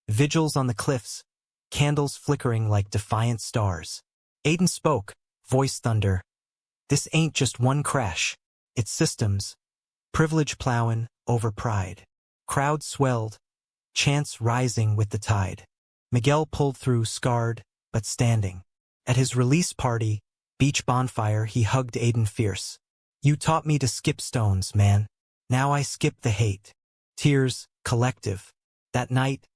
Vigils on the cliffs, candles flickering like defiant stars. Aiden spoke, voice thunder. This ain't just one crash. It's systems. Privilege plowin' over pride. Crowd swelled, chants rising with the tide. Miguel pulled through, scarred, but standing. At his release party, Beach bonfire, he hugged Aiden fierce. You taught me to skip stones, man. Now I skip the hate. Tears, collective. That night,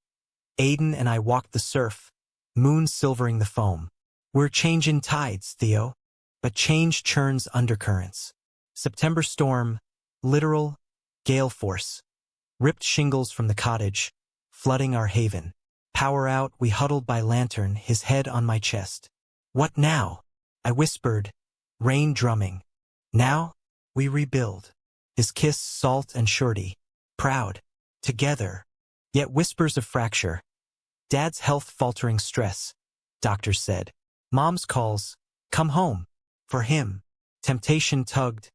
Aiden and I walked the surf, moon silvering the foam. We're changing tides, Theo. But change churns undercurrents. September storm, literal, gale force. Ripped shingles from the cottage, flooding our haven. Power out, we huddled by lantern, his head on my chest. What now? I whispered, rain drumming. Now, we rebuild. His kiss salt and surety. Proud. Together. Yet whispers of fracture. Dad's health faltering stress. Doctors said. Mom's calls. Come home. For him. Temptation tugged.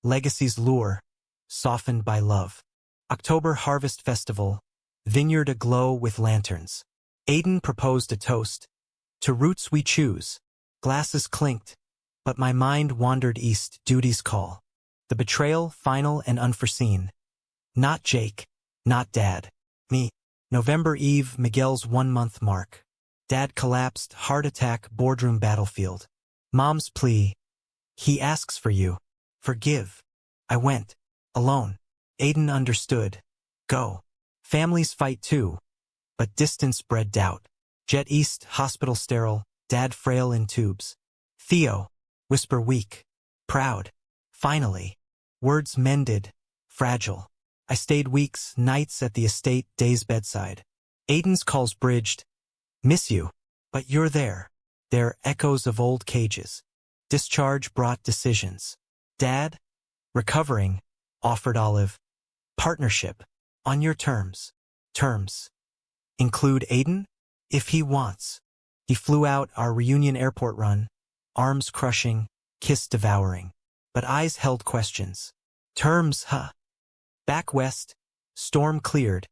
Legacy's lure. Softened by love. October Harvest Festival. Vineyard aglow with lanterns. Aiden proposed a toast. To roots we choose. Glasses clinked. But my mind wandered east, duty's call. The betrayal, final and unforeseen. Not Jake. Not Dad. Me. November Eve, Miguel's 1-month mark. Dad collapsed, heart attack, boardroom battlefield. Mom's plea. He asks for you. Forgive. I went. Alone. Aiden understood. Go. Families fight too. But distance bred doubt. Jet east, hospital sterile, Dad frail in tubes. Theo. Whisper weak. Proud. Finally. Words mended. Fragile. I stayed weeks, nights at the estate, days bedside. Aiden's calls bridged. Miss you. But you're there. They're echoes of old cages. Discharge brought decisions. Dad. Recovering. Offered olive. Partnership. On your terms. Terms. Include Aiden? If he wants. He flew out our reunion airport run. Arms crushing. Kiss devouring. But eyes held questions. Terms, huh? Back west. Storm cleared.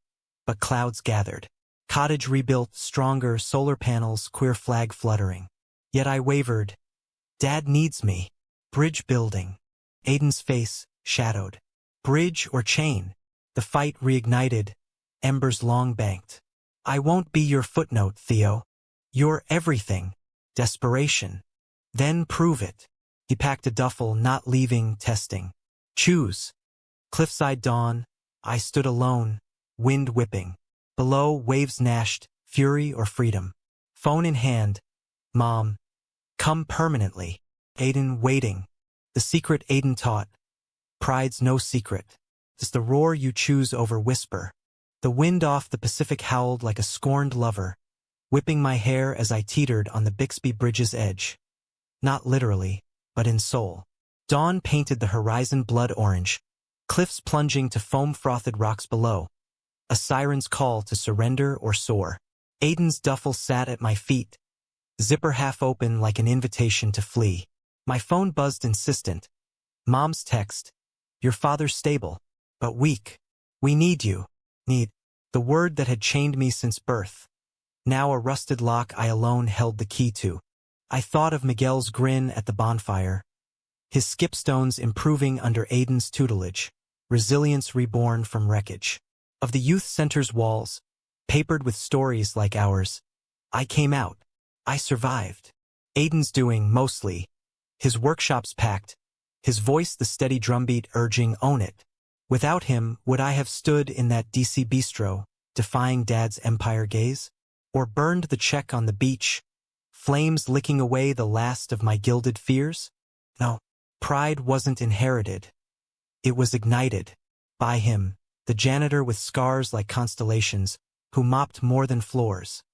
But clouds gathered. Cottage rebuilt, stronger, solar panels, queer flag fluttering. Yet I wavered. Dad needs me. Bridge building. Aiden's face, shadowed. Bridge or chain? The fight reignited. Embers long banked. I won't be your footnote, Theo. You're everything. Desperation. Then prove it. He packed a duffel, not leaving, testing. Choose. Cliffside dawn. I stood alone. Wind whipping. Below, waves gnashed, fury or freedom. Phone in hand. Mom. Come permanently. Aiden waiting. The secret Aiden taught. Pride's no secret. It's the roar you choose over whisper. The wind off the Pacific howled like a scorned lover, whipping my hair as I teetered on the Bixby Bridge's edge. Not literally, but in soul. Dawn painted the horizon blood orange, cliffs plunging to foam-frothed rocks below. A siren's call to surrender or soar. Aiden's duffel sat at my feet, zipper half open like an invitation to flee. My phone buzzed insistent. Mom's text. Your father's stable, but weak. We need you. Need. The word that had chained me since birth. Now a rusted lock I alone held the key to. I thought of Miguel's grin at the bonfire. His skipstones improving under Aiden's tutelage. Resilience reborn from wreckage. Of the youth center's walls, papered with stories like ours. I came out. I survived. Aiden's doing, mostly. His workshops packed. His voice the steady drumbeat urging, own it. Without him, would I have stood in that DC bistro, defying Dad's empire gaze? Or burned the check on the beach, flames licking away the last of my gilded fears? No, pride wasn't inherited. It was ignited. By him, the janitor with scars like constellations, who mopped more than floors.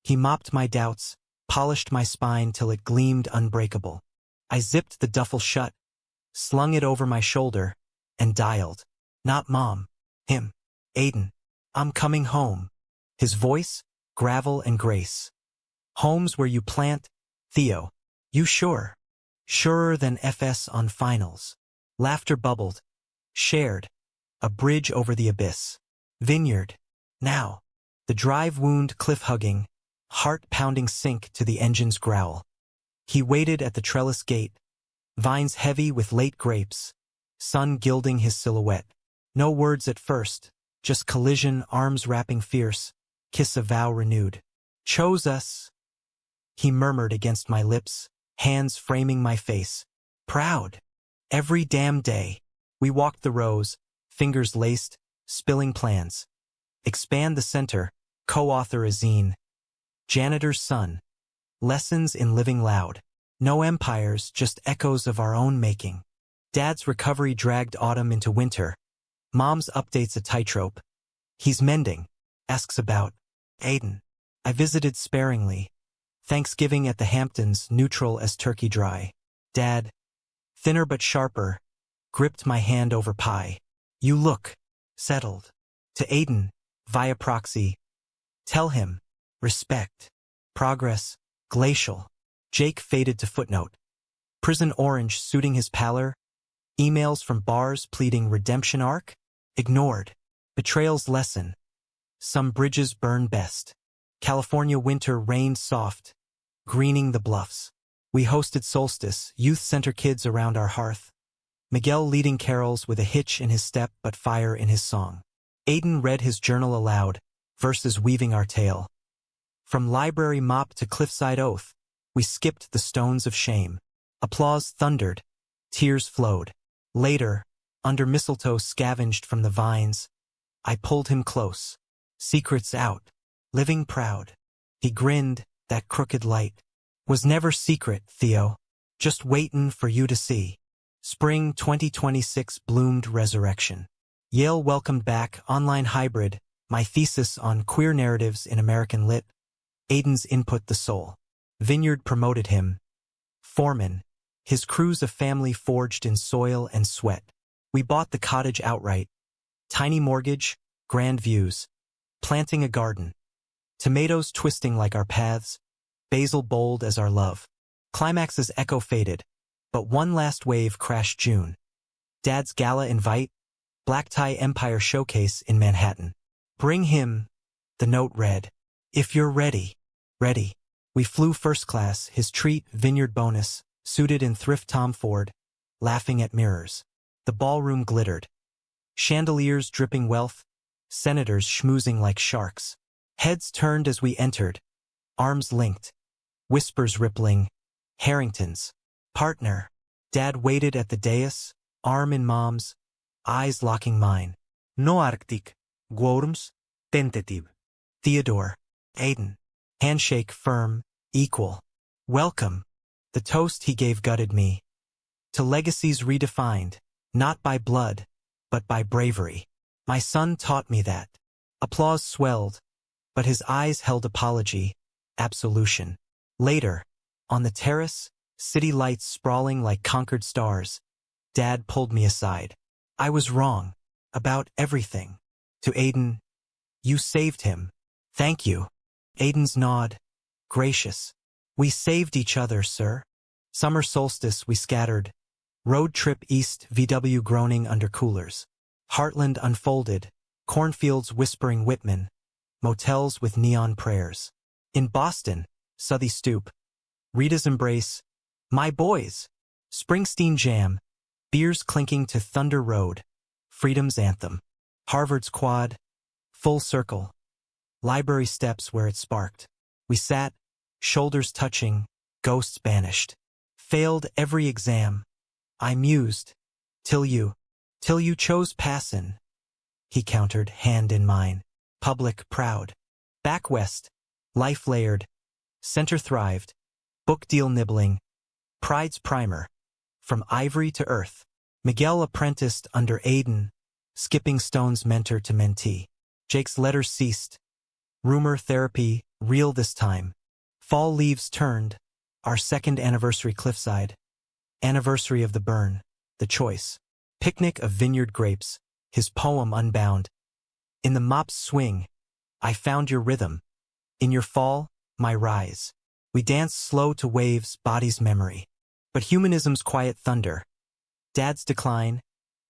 He mopped my doubts, polished my spine till it gleamed unbreakable. I zipped the duffel shut, slung it over my shoulder, and dialed. Not Mom. Him. Aiden. I'm coming home. His voice, gravel and grace. Home's where you plant, Theo. You sure? Surer than FS on finals. Laughter bubbled. Shared. A bridge over the abyss. Vineyard. Now. The drive wound cliff-hugging, heart-pounding sink to the engine's growl. He waited at the trellis gate, vines heavy with late grapes, sun gilding his silhouette. No words at first, just collision, arms wrapping fierce, kiss a vow renewed. Chose us, he murmured against my lips, hands framing my face. Proud. Every damn day. We walked the rows, fingers laced, spilling plans. Expand the center, co-author a zine. Janitor's son. Lessons in living loud. No empires, just echoes of our own making. Dad's recovery dragged autumn into winter. Mom's updates a tightrope. He's mending. Asks about Aiden. I visited sparingly. Thanksgiving at the Hamptons, neutral as turkey dry. Dad, thinner but sharper, gripped my hand over pie. You look settled. To Aiden, via proxy. Tell him, respect. Progress, glacial. Jake faded to footnote. Prison orange suiting his pallor. Emails from bars pleading redemption arc. Ignored. Betrayal's lesson. Some bridges burn best. California winter rained soft, greening the bluffs. We hosted solstice, youth center kids around our hearth. Miguel leading carols with a hitch in his step but fire in his song. Aiden read his journal aloud, verses weaving our tale. From library mop to cliffside oath, we skipped the stones of shame. Applause thundered, tears flowed. Later, under mistletoe scavenged from the vines, I pulled him close. Secrets out. Living proud. He grinned, that crooked light. Was never secret, Theo. Just waitin' for you to see. Spring 2026 bloomed resurrection. Yale welcomed back online hybrid, my thesis on queer narratives in American lit. Aiden's input the soul. Vineyard promoted him. Foreman. His crew's a family forged in soil and sweat. We bought the cottage outright. Tiny mortgage, grand views. Planting a garden. Tomatoes twisting like our paths, basil bold as our love. Climax's echo faded, but one last wave crashed June. Dad's gala invite, black tie Empire showcase in Manhattan. Bring him, the note read. If you're ready, ready. We flew first class, his treat vineyard bonus, suited in thrift Tom Ford, laughing at mirrors. The ballroom glittered. Chandeliers dripping wealth, senators schmoozing like sharks. Heads turned as we entered, arms linked, whispers rippling. Harrington's. Partner. Dad waited at the dais, arm in Mom's, eyes locking mine. No Arctic. Worms. Tentative. Theodore. Aiden. Handshake firm, equal. Welcome. The toast he gave gutted me. To legacies redefined, not by blood, but by bravery. My son taught me that. Applause swelled, but his eyes held apology, absolution. Later, on the terrace, city lights sprawling like conquered stars, Dad pulled me aside. I was wrong. About everything. To Aiden, you saved him. Thank you. Aiden's nod. Gracious. We saved each other, sir. Summer solstice we scattered. Road trip east VW groaning under coolers. Heartland unfolded. Cornfields whispering Whitman. Motels with neon prayers. In Boston, Southey Stoop. Rita's embrace. My boys. Springsteen jam. Beers clinking to Thunder Road. Freedom's anthem. Harvard's quad. Full circle. Library steps where it sparked. We sat, shoulders touching, ghosts banished. Failed every exam. I mused. Till you chose passin'. He countered, hand in mine. Public proud. Back west. Life layered. Center thrived. Book deal nibbling. Pride's primer. From ivory to earth. Miguel apprenticed under Aiden. Skipping stones mentor to mentee. Jake's letters ceased. Rumor therapy, real this time. Fall leaves turned. Our second anniversary cliffside. Anniversary of the burn. The choice. Picnic of vineyard grapes. His poem unbound. In the mop's swing, I found your rhythm. In your fall, my rise. We dance slow to waves, body's memory. But humanism's quiet thunder. Dad's decline,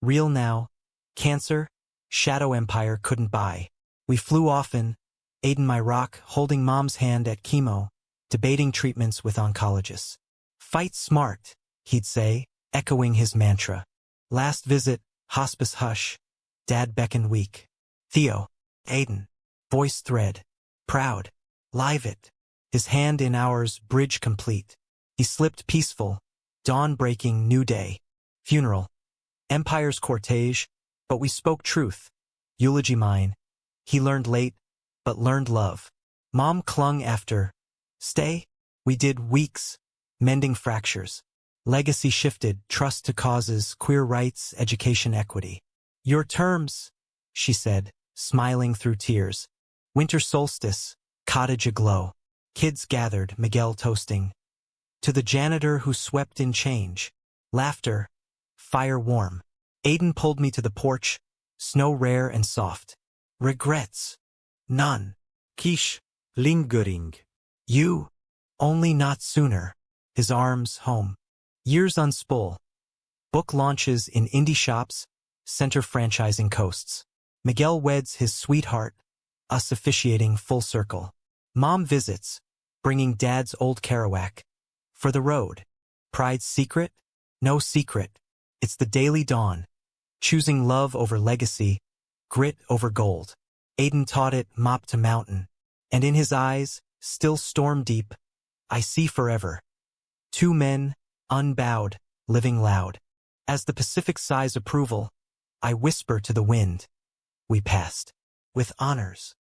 real now. Cancer, shadow empire couldn't buy. We flew often, Aiden my rock, holding Mom's hand at chemo, debating treatments with oncologists. Fight smart, he'd say, echoing his mantra. Last visit, hospice hush. Dad beckoned weak. Theo. Aiden. Voice thread. Proud. Live it. His hand in ours, bridge complete. He slipped peaceful, dawn-breaking new day. Funeral. Empire's cortege, but we spoke truth. Eulogy mine. He learned late, but learned love. Mom clung after. Stay? We did weeks, mending fractures. Legacy shifted, trust to causes, queer rights, education equity. Your terms, she said, smiling through tears. Winter solstice, cottage aglow. Kids gathered, Miguel toasting. To the janitor who swept in change. Laughter, fire warm. Aiden pulled me to the porch, snow rare and soft. Regrets? None. Quiche, lingering. You? Only not sooner. His arms home. Years unspool. Book launches in indie shops, center franchising coasts. Miguel weds his sweetheart, us officiating full circle. Mom visits, bringing Dad's old Kerouac. For the road. Pride's secret? No secret. It's the daily dawn. Choosing love over legacy, grit over gold. Aiden taught it mop to mountain. And in his eyes, still storm deep, I see forever. Two men, unbowed, living loud. As the Pacific sighs approval, I whisper to the wind. We passed. With honors.